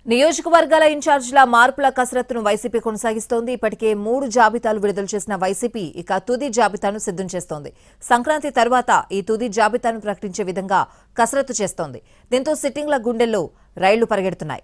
నియోజకవర్గాల ఇన్ఛార్జీల మార్పుల కసరత్తును వైసీపీ కొనసాగిస్తోంది. ఇప్పటికే 3 జాబితాలు విడుదల చేసిన వైసీపీ ఇక తుది జాబితాను సిద్ధం చేస్తోంది. సంక్రాంతి తర్వాత ఈ తుది జాబితాను ప్రకటించే విధంగా కసరత్తు చేస్తోంది. దీంతో సిట్టింగ్ల గుండెల్లో రైళ్లు పరిగెడుతున్నాయి.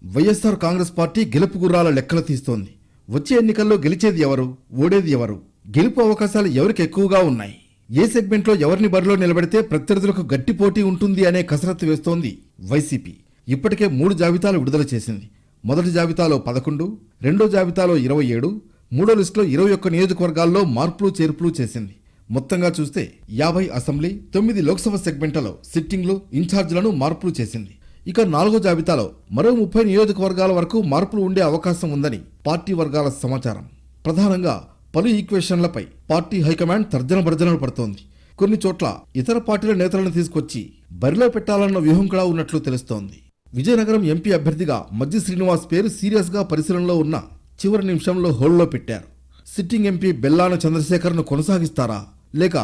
వైఎస్ఆర్ కాంగ్రెస్ పార్టీ గెలుపు గుర్రాల లెక్కలు తీస్తోంది. వచ్చే ఎన్నికల్లో గెలిచేది ఎవరు, ఓడేది ఎవరు, గెలుపు అవకాశాలు ఎవరికి ఎక్కువగా ఉన్నాయి, ఏ సెగ్మెంట్లో ఎవరిని బరిలో నిలబెడితే ప్రత్యర్థులకు గట్టి పోటీ ఉంటుంది అనే కసరత్తు వేస్తోంది వైసీపీ. ఇప్పటికే 3 జాబితాలు విడుదల చేసింది. మొదటి జాబితాలో 11, రెండో జాబితాలో 27, మూడో లిస్టులో 21 నియోజకవర్గాల్లో మార్పులు చేర్పులు చేసింది. మొత్తంగా చూస్తే 50 అసెంబ్లీ, 9 లోక్సభ సెగ్మెంట్లలో సిట్టింగ్లు, ఇన్ఛార్జీలను మార్పులు చేసింది. ఇక 4వ జాబితాలో మరో 30 నియోజకవర్గాల వరకు మార్పులు ఉండే అవకాశం ఉందని పార్టీ వర్గాల సమాచారం. ప్రధానంగా పలు ఈక్వేషన్లపై పార్టీ హైకమాండ్ తర్జన భర్జనలు పడుతోంది. కొన్ని చోట్ల ఇతర పార్టీల నేతలను తీసుకొచ్చి బరిలో పెట్టాలన్న వ్యూహం కూడా ఉన్నట్లు తెలుస్తోంది. విజయనగరం ఎంపీ అభ్యర్థిగా మజ్జి శ్రీనివాస్ పేరు సీరియస్ గా పరిశీలనలో ఉన్న చివరి నిమిషంలో హోల్డ్లో పెట్టారు. సిట్టింగ్ ఎంపీ బెల్లాన చంద్రశేఖర్ను కొనసాగిస్తారా లేక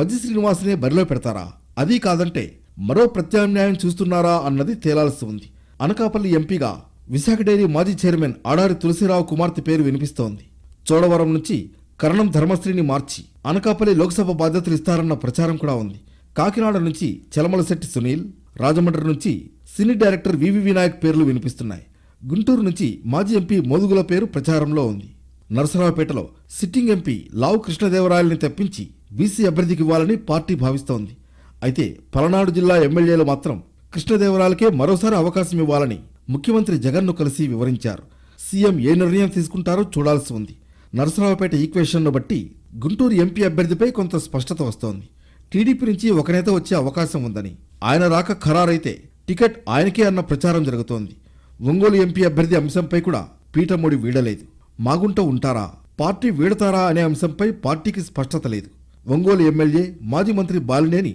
మజ్జి శ్రీనివాస్నే బరిలో పెడతారా? అదీ కాదంటే మరో ప్రత్యామ్నాయం చూస్తున్నారా అన్నది తేలాల్సి ఉంది. అనకాపల్లి ఎంపీగా విశాఖ డైరీ మాజీ చైర్మన్ ఆడారి తులసిరావు కుమార్తె పేరు వినిపిస్తోంది. చోడవరం నుంచి కరణం ధర్మశ్రీని మార్చి అనకాపల్లి లోక్సభ బాధ్యతలు ఇస్తారన్న ప్రచారం కూడా ఉంది. కాకినాడ నుంచి చలమలశెట్టి సునీల్, రాజమండ్రి నుంచి సినీ డైరెక్టర్ వివి వినాయక్ పేర్లు వినిపిస్తున్నాయి. గుంటూరు నుంచి మాజీ ఎంపీ మోదుగుల పేరు ప్రచారంలో ఉంది. నరసరావుపేటలో సిట్టింగ్ ఎంపీ లావు కృష్ణదేవరాయల్ని తెప్పించి బీసీ అభ్యర్థికి ఇవ్వాలని పార్టీ భావిస్తోంది. అయితే పలనాడు జిల్లా ఎమ్మెల్యేలు మాత్రం కృష్ణదేవరాయలకే మరోసారి అవకాశం ఇవ్వాలని ముఖ్యమంత్రి జగన్ను కలిసి వివరించారు. సీఎం ఏ నిర్ణయం తీసుకుంటారో చూడాల్సి ఉంది. నరసరావుపేట ఈక్వేషన్ను బట్టి గుంటూరు ఎంపీ అభ్యర్థిపై కొంత స్పష్టత వస్తోంది. టీడీపీ నుంచి ఒక నేత వచ్చే అవకాశం ఉందని, ఆయన రాక ఖరారైతే టికెట్ ఆయనకే అన్న ప్రచారం జరుగుతోంది. ఒంగోలు ఎంపీ అభ్యర్థి అంశంపై కూడా పీఠముడి వీడలేదు. మాగుంట ఉంటారా, పార్టీ వీడతారా అనే అంశంపై పార్టీకి స్పష్టత లేదు. ఒంగోలు ఎమ్మెల్యే మాజీ మంత్రి బాలినేని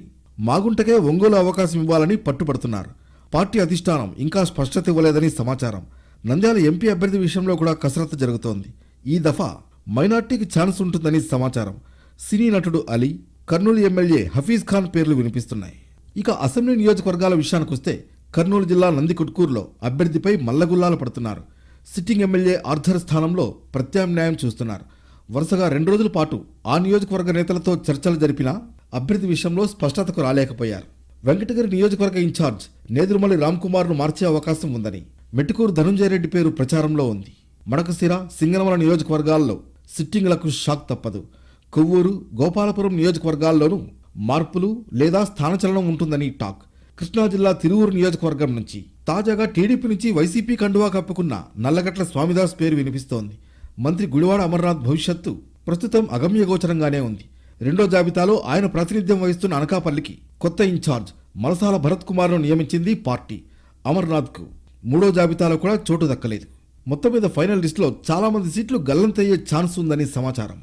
మాగుంటకే ఒంగోలు అవకాశం ఇవ్వాలని పట్టుబడుతున్నారు. పార్టీ అధిష్టానం ఇంకా స్పష్టత ఇవ్వలేదని సమాచారం. నంద్యాల ఎంపీ అభ్యర్థి విషయంలో కూడా కసరత్తు జరుగుతోంది. ఈ దఫా మైనార్టీకి ఛాన్స్ ఉంటుందని సమాచారం. సినీ నటుడు అలీ, కర్నూలు ఎమ్మెల్యే హఫీజ్ ఖాన్ పేర్లు వినిపిస్తున్నాయి. ఇక అసెంబ్లీ నియోజకవర్గాల విషయానికొస్తే కర్నూలు జిల్లా నందికొట్కూరులో అభ్యర్థిపై మల్లగుల్లాలు పడుతున్నారు. సిట్టింగ్ ఎమ్మెల్యే ఆర్థర్ స్థానంలో ప్రత్యామ్నాయం చూస్తున్నారు. వరుసగా 2 రోజుల పాటు ఆ నియోజకవర్గ నేతలతో చర్చలు జరిపినా అభ్యర్థి విషయంలో స్పష్టతకు రాలేకపోయారు. వెంకటగిరి నియోజకవర్గ ఇన్ఛార్జ్ నేదురుమల్లి రామ్కుమార్ను మార్చే అవకాశం ఉందని మెట్టుకూరు ధనుంజయ రెడ్డి పేరు ప్రచారంలో ఉంది. మడకశిర, సింగనమల నియోజకవర్గాల్లో సిట్టింగ్లకు షాక్ తప్పదు. కొవ్వూరు, గోపాలపురం నియోజకవర్గాల్లోనూ మార్పులు లేదా స్థానచలనం ఉంటుందని టాక్. కృష్ణా జిల్లా తిరువూరు నియోజకవర్గం నుంచి తాజాగా టీడీపీ నుంచి వైసీపీ కండువా కప్పుకున్న నల్లగట్ల స్వామిదాస్ పేరు వినిపిస్తోంది. మంత్రి గుడివాడ అమర్నాథ్ భవిష్యత్తు ప్రస్తుతం అగమ్యగోచరంగానే ఉంది. రెండో జాబితాలో ఆయన ప్రాతినిధ్యం వహిస్తున్న అనకాపల్లికి కొత్త ఇన్ఛార్జ్ మలసాల భరత్ కుమార్ను నియమించింది పార్టీ. అమర్నాథ్కు 3వ జాబితాలో కూడా చోటు దక్కలేదు. మొత్తం మీద ఫైనల్ లిస్టులో చాలా మంది సీట్లు గల్లంతయ్యే ఛాన్స్ ఉందని సమాచారం.